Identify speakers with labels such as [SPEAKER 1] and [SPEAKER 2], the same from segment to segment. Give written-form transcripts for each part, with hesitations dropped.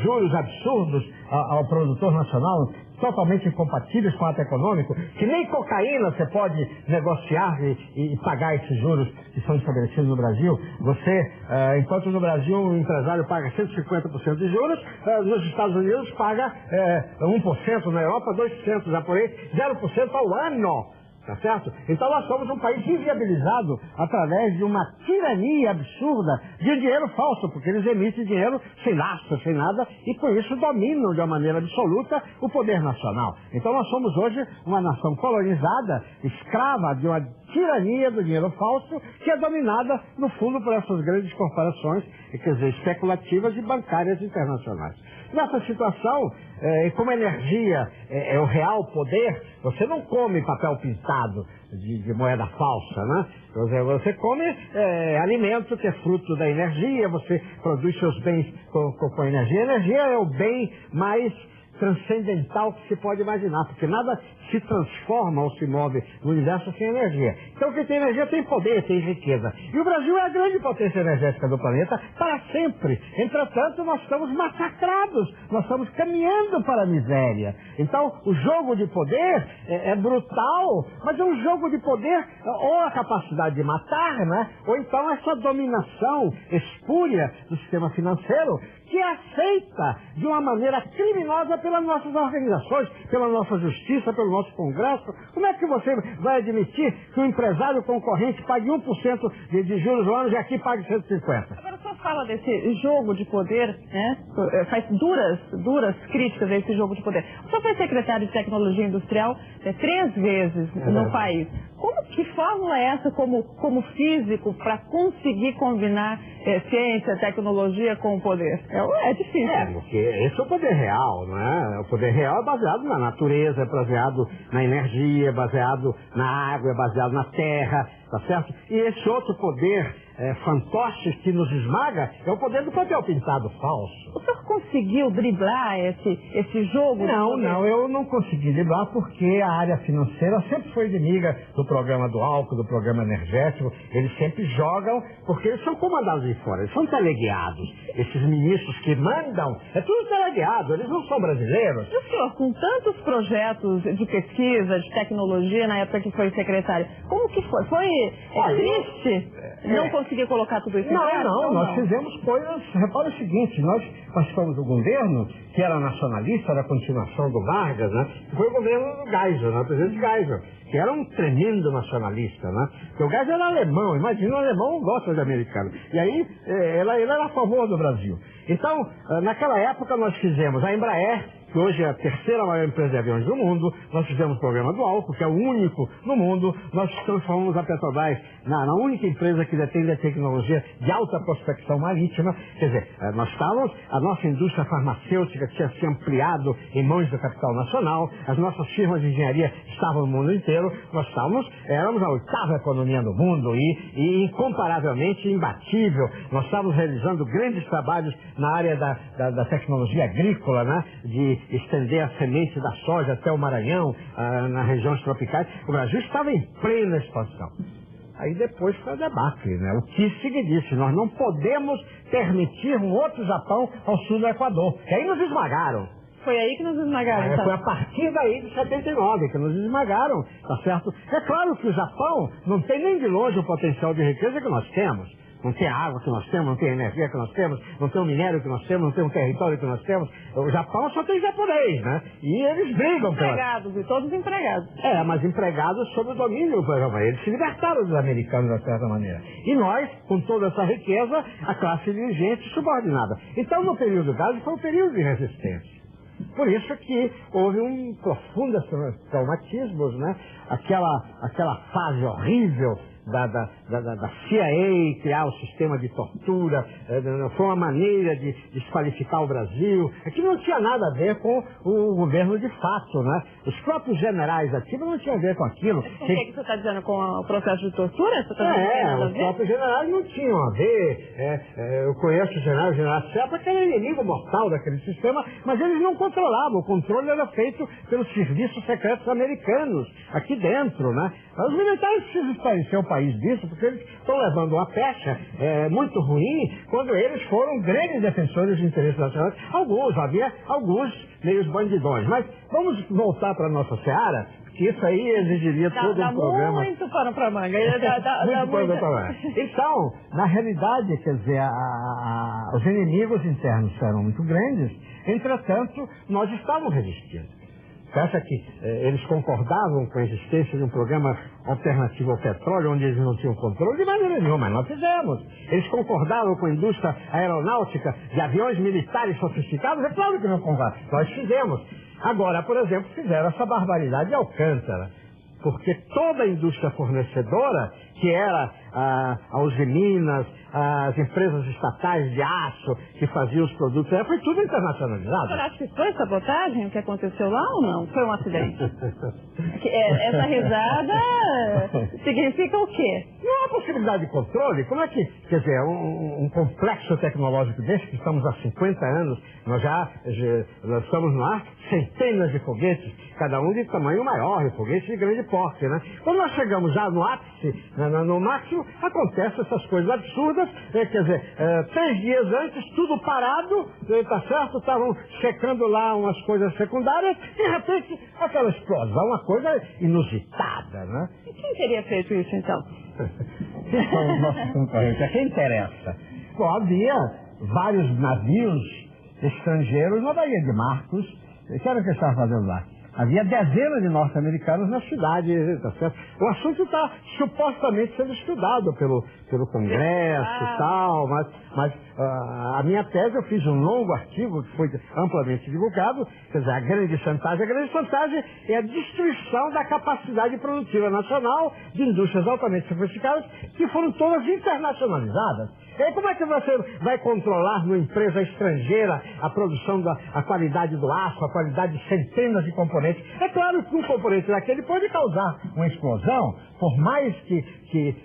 [SPEAKER 1] juros absurdos ao produtor nacional, totalmente incompatíveis com o ato econômico, que nem cocaína você pode negociar e pagar esses juros que são estabelecidos no Brasil. Você, enquanto no Brasil o empresário paga 150% de juros, nos Estados Unidos paga 1%, na Europa 2%, já por aí 0% ao ano. Tá certo? Então nós somos um país inviabilizado através de uma tirania absurda de dinheiro falso, porque eles emitem dinheiro sem lastro, sem nada, e com isso dominam de uma maneira absoluta o poder nacional. Então nós somos hoje uma nação colonizada, escrava de uma tirania do dinheiro falso, que é dominada, no fundo, por essas grandes corporações, quer dizer, especulativas e bancárias internacionais. Nessa situação, como a energia é o real poder, você não come papel pintado de moeda falsa, né? Você come alimento que é fruto da energia, você produz seus bens com energia. A energia é o bem mais transcendental que se pode imaginar, porque nada se transforma ou se move no universo sem energia. Então quem tem energia tem poder, tem riqueza. E o Brasil é a grande potência energética do planeta para sempre. Entretanto, nós estamos massacrados, nós estamos caminhando para a miséria. Então, o jogo de poder é brutal, mas é um jogo de poder, ou a capacidade de matar, né? Ou então essa dominação espúria do sistema financeiro, que é aceita de uma maneira criminosa pelas nossas organizações, pela nossa justiça, pelo nosso Congresso. Como é que você vai admitir que um empresário concorrente pague 1% de juros ao ano e aqui pague 150%?
[SPEAKER 2] Agora, o senhor fala desse jogo de poder, né? Faz duras críticas a esse jogo de poder. O senhor foi secretário de Tecnologia Industrial 3 vezes no país. Que fórmula é essa como físico para conseguir combinar ciência, tecnologia com o poder? É difícil.
[SPEAKER 1] Porque esse é o poder real, não é? O poder real é baseado na natureza, é baseado na energia, é baseado na água, é baseado na terra, tá certo? E esse outro poder fantoche que nos esmaga é o poder do papel pintado falso.
[SPEAKER 2] O senhor conseguiu driblar esse jogo?
[SPEAKER 1] Não, eu não consegui driblar porque a área financeira sempre foi inimiga do programa do álcool, do programa energético. Eles sempre jogam, porque eles são comandados de fora, eles são teleguiados. Esses ministros que mandam, é tudo teleguiado, eles não são brasileiros.
[SPEAKER 2] E o senhor, com tantos projetos de pesquisa, de tecnologia, na época que foi secretário, como que foi? Foi triste não conseguir colocar tudo isso em prática?
[SPEAKER 1] Não, nós fizemos coisas. Repara o seguinte, nós participamos do governo que era nacionalista, era a continuação do Vargas, né? Foi o governo do Geisel, né? O presidente Geisel, que era um tremendo nacionalista, né? Porque o Geisel era alemão, imagina, o alemão não gosta de americano. E aí, ele era a favor do Brasil. Então, naquela época nós fizemos a Embraer, que hoje é a terceira maior empresa de aviões do mundo. Nós fizemos o programa do álcool, que é o único no mundo. Nós transformamos a Petrobras na única empresa que detém a tecnologia de alta prospecção marítima. Quer dizer, a nossa indústria farmacêutica tinha se ampliado em mãos do capital nacional, as nossas firmas de engenharia estavam no mundo inteiro, éramos a 8ª economia do mundo e incomparavelmente imbatível. Nós estávamos realizando grandes trabalhos na área da tecnologia agrícola, né? De estender a semente da soja até o Maranhão, nas regiões tropicais. O Brasil estava em plena expansão. Aí depois foi a debacle, né? O Kissinger disse, nós não podemos permitir um outro Japão ao sul do Equador. E aí nos esmagaram.
[SPEAKER 2] Foi aí que nos esmagaram, tá?
[SPEAKER 1] Foi a partir daí de 79 que nos esmagaram, tá certo? É claro que o Japão não tem nem de longe o potencial de riqueza que nós temos. Não tem a água que nós temos, não tem a energia que nós temos, não tem o minério que nós temos, não tem o território que nós temos. O Japão só tem japonês, né? E eles brigam pelas...
[SPEAKER 2] Empregados, e todos empregados.
[SPEAKER 1] Mas empregados sob o domínio do japonês. Eles se libertaram dos americanos, de certa maneira. E nós, com toda essa riqueza, a classe dirigente subordinada. Então, no período Geisel, foi um período de resistência. Por isso que houve um profundo traumatismo, né? Aquela fase horrível da CIA criar o sistema de tortura, foi uma maneira de desqualificar o Brasil. Aquilo não tinha nada a ver com o governo de fato, né? Os próprios generais ativos não tinham a ver com aquilo.
[SPEAKER 2] Mas com o que você está dizendo? Com o processo de tortura?
[SPEAKER 1] Os próprios generais não tinham a ver. Eu conheço o general Serpa, que era inimigo mortal daquele sistema, mas eles não controlavam. O controle era feito pelos serviços secretos americanos, aqui dentro, né? Os militares precisam esclarecer o país. país disso, porque eles estão levando uma pecha muito ruim, quando eles foram grandes defensores dos interesses nacionais. Havia alguns meios bandidões. Mas vamos voltar para a nossa seara, que isso aí exigiria todo um programa.
[SPEAKER 2] Muito pano para manga.
[SPEAKER 1] Então, na realidade, quer dizer, os inimigos internos eram muito grandes, entretanto, nós estávamos resistindo. Você acha que eles concordavam com a existência de um programa alternativo ao petróleo, onde eles não tinham controle? De maneira nenhuma, mas nós fizemos. Eles concordavam com a indústria aeronáutica de aviões militares sofisticados? É claro que não concordavam. Nós fizemos. Agora, por exemplo, fizeram essa barbaridade de Alcântara, porque toda a indústria fornecedora, que era a Usiminas, as empresas estatais de aço que faziam os produtos, foi tudo internacionalizado.
[SPEAKER 2] Você acha que foi sabotagem o que aconteceu lá ou não? Foi um acidente? Essa risada significa o quê?
[SPEAKER 1] Não há possibilidade de controle. Como é que, quer dizer, um complexo tecnológico desse, que estamos há 50 anos, nós lançamos no ar centenas de foguetes, cada um de tamanho maior, e foguetes de grande porte, né? Quando nós chegamos já no ápice, no máximo, acontecem essas coisas absurdas, quer dizer, 3 dias antes, tudo parado, tá certo? Estavam checando lá umas coisas secundárias, e de repente, aquela explosão, uma coisa inusitada, né?
[SPEAKER 2] E quem teria feito isso, então?
[SPEAKER 1] Quem são os nossos concorrentes? A quem interessa? Bom, havia vários navios estrangeiros na Baía de Marcos. O que era que eles estavam fazendo lá? Havia dezenas de norte-americanos na cidade, tá certo? O assunto está supostamente sendo estudado pelo Congresso e tal, mas a minha tese, eu fiz um longo artigo que foi amplamente divulgado, quer dizer, a grande chantagem é a destruição da capacidade produtiva nacional de indústrias altamente sofisticadas que foram todas internacionalizadas. E aí, como é que você vai controlar numa empresa estrangeira a produção a qualidade do aço, a qualidade de centenas de componentes? É claro que um componente daquele pode causar uma explosão, por mais que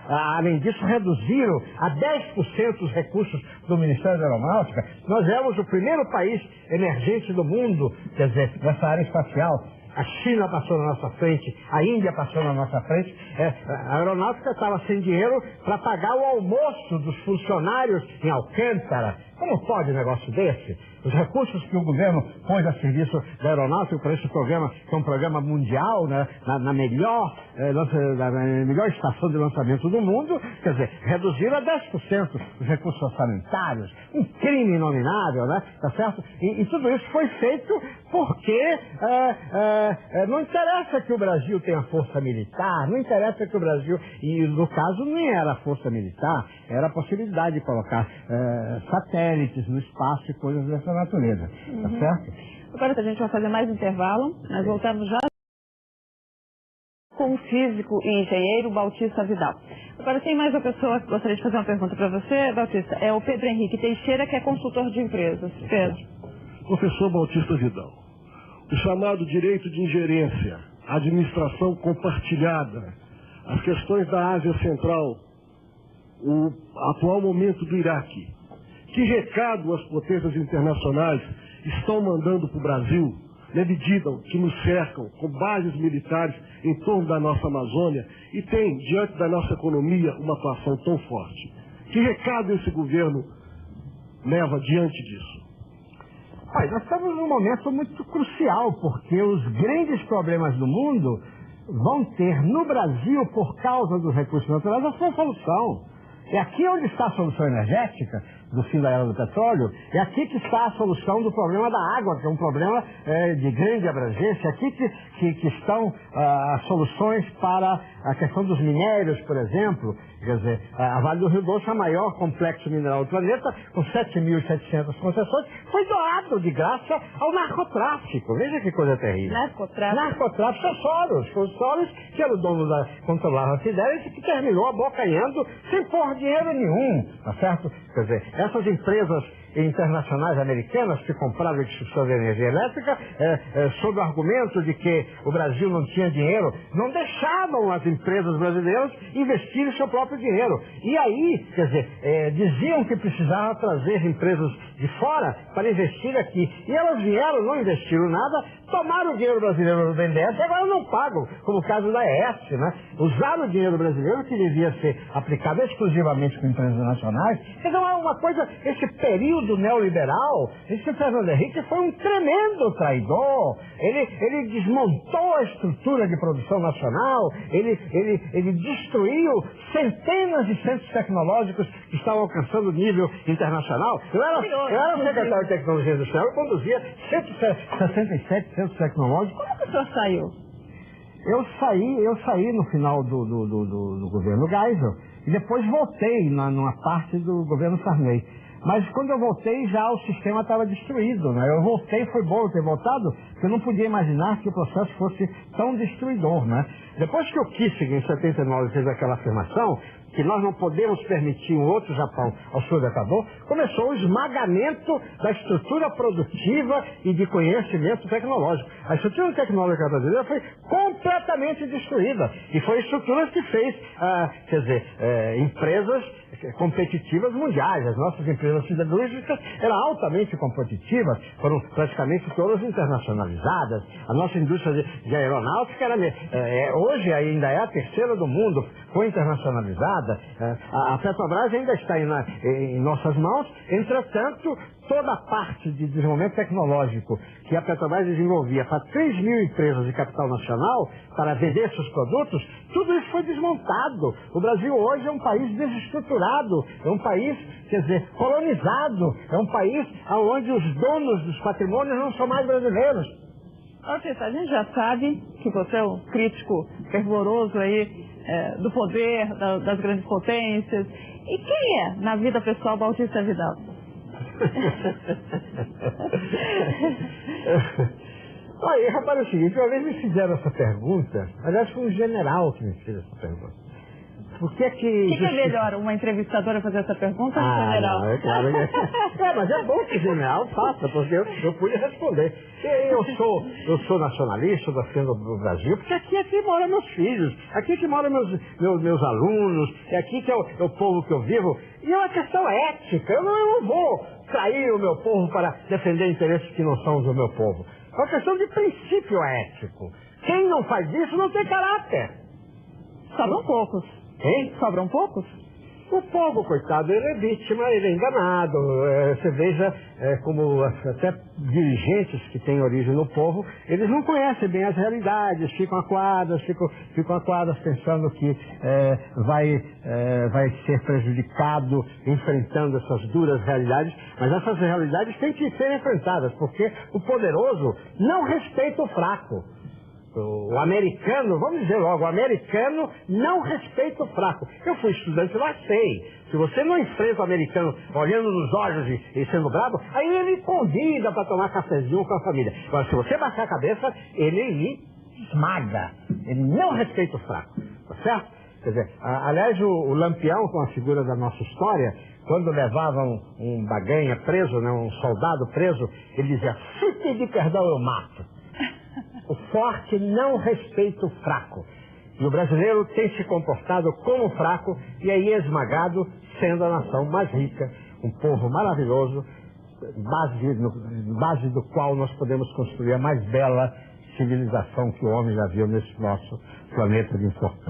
[SPEAKER 1] além disso, reduziram a 10% os recursos do Ministério da Aeronáutica. Nós éramos o primeiro país emergente do mundo, quer dizer, nessa área espacial. A China passou na nossa frente, a Índia passou na nossa frente. A aeronáutica estava sem dinheiro para pagar o almoço dos funcionários em Alcântara. Como pode um negócio desse? Os recursos que o governo pôs a serviço da aeronáutica para esse programa, que é um programa mundial, né, na melhor estação de lançamento do mundo, quer dizer, reduziram a 10% os recursos orçamentários. Um crime inominável, né? Tá certo? E tudo isso foi feito porque não interessa que o Brasil tenha força militar, não interessa que o Brasil, e no caso nem era força militar, era a possibilidade de colocar satélites no espaço e coisas dessa natureza, tá certo?
[SPEAKER 2] Agora a gente vai fazer mais intervalo, nós voltamos já com o físico e engenheiro Bautista Vidal. Agora tem mais uma pessoa que gostaria de fazer uma pergunta para você, Bautista, é o Pedro Henrique Teixeira, que é consultor de empresas. Pedro.
[SPEAKER 3] Professor Bautista Vidal, o chamado direito de ingerência, administração compartilhada, as questões da Ásia Central, o atual momento do Iraque, que recado as potências internacionais estão mandando para o Brasil, na medida que nos cercam com bases militares em torno da nossa Amazônia e tem, diante da nossa economia, uma atuação tão forte? Que recado esse governo leva diante disso?
[SPEAKER 1] Nós estamos num momento muito crucial, porque os grandes problemas do mundo vão ter no Brasil, por causa dos recursos naturais, a sua solução. É aqui onde está a solução energética do fim da era do petróleo, é aqui que está a solução do problema da água, que é um problema de grande abrangência, é aqui que estão as soluções para a questão dos minérios, por exemplo. Quer dizer, a Vale do Rio Doce é o maior complexo mineral do planeta, com 7.700 concessões, foi doado de graça ao narcotráfico. Veja que coisa terrível. Narcotráfico é Soros. Foi o Soros que era o dono controlava a Fidelis, que terminou abocanhando sem pôr dinheiro nenhum, tá certo? Quer dizer, essas empresas internacionais americanas que compravam distribuição de energia elétrica sob o argumento de que o Brasil não tinha dinheiro, não deixavam as empresas brasileiras investirem seu próprio dinheiro. E aí, quer dizer, diziam que precisava trazer empresas de fora para investir aqui. E elas vieram, não investiram nada, tomaram o dinheiro brasileiro do BNDES e agora não pagam, como o caso da ES, né? Usaram o dinheiro brasileiro que devia ser aplicado exclusivamente com empresas nacionais. Então é uma coisa, esse período neoliberal, esse Fernando Henrique foi um tremendo traidor. Ele desmontou a estrutura de produção nacional, ele destruiu centenas de centros tecnológicos que estavam alcançando nível internacional. Eu era secretário de Tecnologia Industrial, eu conduzia 167 centros tecnológicos.
[SPEAKER 2] Como que o senhor saiu?
[SPEAKER 1] Eu saí no final do governo Geisel e depois voltei numa parte do governo Sarney. Mas quando eu voltei, já o sistema estava destruído, né? Eu voltei, foi bom eu ter voltado, porque eu não podia imaginar que o processo fosse tão destruidor, né? Depois que o Kissinger, em 79, fez aquela afirmação, que nós não podemos permitir um outro Japão ao sul do Equador, começou o esmagamento da estrutura produtiva e de conhecimento tecnológico. A estrutura tecnológica brasileira foi completamente destruída. E foi a estrutura que fez, empresas competitivas mundiais. As nossas empresas siderúrgicas eram altamente competitivas, foram praticamente todas internacionalizadas. A nossa indústria de aeronáutica hoje ainda é a terceira do mundo, foi internacionalizada. A Petrobras ainda está em nossas mãos, entretanto, toda a parte de desenvolvimento tecnológico que a Petrobras desenvolvia para 3 mil empresas de capital nacional para vender seus produtos, tudo isso foi desmontado. O Brasil hoje é um país desestruturado, é um país, colonizado, é um país onde os donos dos patrimônios não são mais brasileiros.
[SPEAKER 2] Artista, a gente já sabe que você é um crítico fervoroso aí do poder, das grandes potências. E quem é, na vida pessoal, Bautista Vidal?
[SPEAKER 1] Olha, rapaz, é o seguinte, uma vez me fizeram essa pergunta, aliás foi um general que me fez essa pergunta. Por que que
[SPEAKER 2] é melhor, uma entrevistadora fazer essa pergunta ou um general?
[SPEAKER 1] Não, é claro mas é bom que o general faça, porque eu pude responder. Eu sou nacionalista, defendo o Brasil, porque aqui moram meus filhos, aqui que moram meus alunos, é aqui que é o povo que eu vivo. E é uma questão ética, eu não vou trair o meu povo para defender interesses que não são do meu povo. É uma questão de princípio ético. Quem não faz isso não tem caráter.
[SPEAKER 2] Sobram poucos.
[SPEAKER 1] Hein?
[SPEAKER 2] Sobram poucos?
[SPEAKER 1] O povo, coitado, ele é vítima, ele é enganado. Você veja como até dirigentes que têm origem no povo, eles não conhecem bem as realidades, ficam acuadas pensando que vai ser prejudicado enfrentando essas duras realidades, mas essas realidades têm que ser enfrentadas, porque o poderoso não respeita o fraco. O americano, vamos dizer logo, o americano não respeita o fraco. Eu fui estudante lá, sei. Se você não enfrenta o americano olhando nos olhos e sendo bravo, aí ele convida para tomar cafezinho com a família. Agora, se você baixar a cabeça, ele lhe esmaga. Ele não respeita o fraco. Tá certo? Quer dizer, aliás, o Lampião, com a figura da nossa história, quando levavam um baganha preso, né, um soldado preso, ele dizia, se pedir perdão eu mato. O forte não respeita o fraco. E o brasileiro tem se comportado como fraco e aí é esmagado, sendo a nação mais rica, um povo maravilhoso, base do qual nós podemos construir a mais bela civilização que o homem já viu nesse nosso planeta de infortúnio.